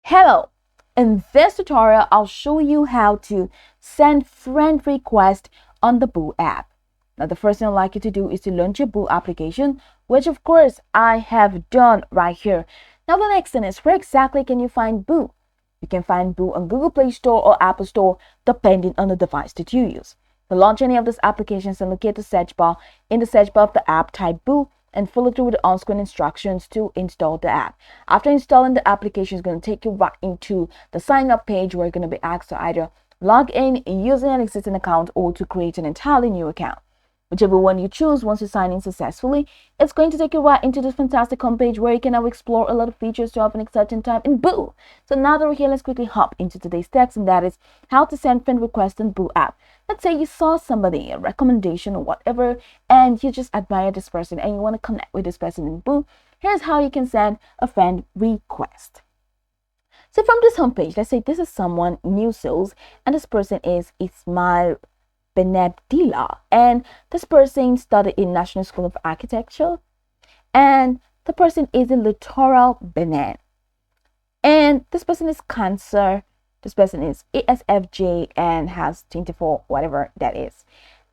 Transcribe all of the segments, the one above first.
Hello! In this tutorial, I'll show you how to send friend request on the Boo app. Now, the first thing I'd like you to do is to launch your Boo application, which of course I have done right here. Now, the next thing is, where exactly can you find Boo? You can find Boo on Google Play Store or Apple Store, depending on the device that you use. To launch any of these applications, and locate the search bar. In the search bar of the app, type Boo and follow through with the on-screen instructions to install the app. After installing the application, is going to take you right into the sign up page where you're going to be asked to either log in using an existing account or to create an entirely new account. Whichever one you choose, once you sign in successfully, it's going to take you right into this fantastic homepage where you can now explore a lot of features to have an exciting time in Boo. So now that we're here, let's quickly hop into today's text, and that is how to send friend requests in Boo app. Let's say you saw somebody, a recommendation or whatever, and you just admire this person and you want to connect with this person in Boo. Here's how you can send a friend request. So from this homepage, let's say this is someone new sales, and this person is Ismail Benabdila, and this person studied in National School of Architecture, and the person is in Littoral Benin, and this person is Cancer. This person is ESFJ and has 24, whatever that is.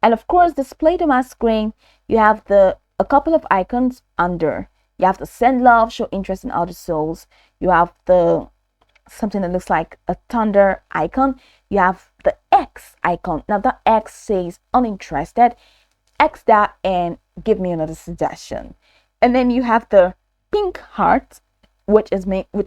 And of course, displayed on my screen, you have a couple of icons under. You have the send love, show interest in other souls. You have the something that looks like a thunder icon. You have the X icon. Now that X says uninterested. X that and give me another suggestion. And then you have the pink heart, which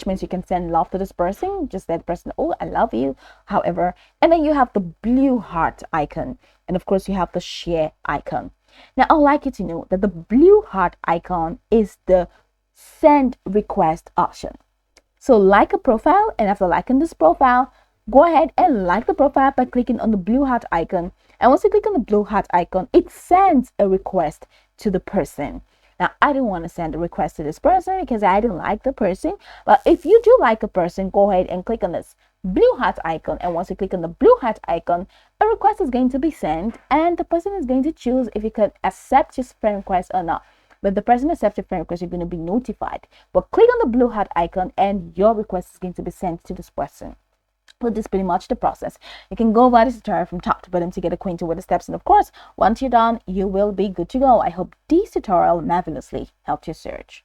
means you can send love to this person. Just let the person, oh, I love you. However, and then you have the blue heart icon, and of course you have the share icon. Now I'd like you to know that the blue heart icon is the send request option. So like a profile, and after liking this profile, go ahead and like the profile by clicking on the blue heart icon. And once you click on the blue heart icon, it sends a request to the person. Now, I didn't want to send a request to this person because I didn't like the person. But if you do like a person, go ahead and click on this blue heart icon. And once you click on the blue heart icon, a request is going to be sent. And the person is going to choose if you can accept his friend request or not. But the person accepts your friend request, you're going to be notified. But click on the blue heart icon and your request is going to be sent to this person. So this is pretty much the process. You can go over this tutorial from top to bottom to get acquainted with the steps, and of course, once you're done, you will be good to go. I hope this tutorial marvelously helped your search.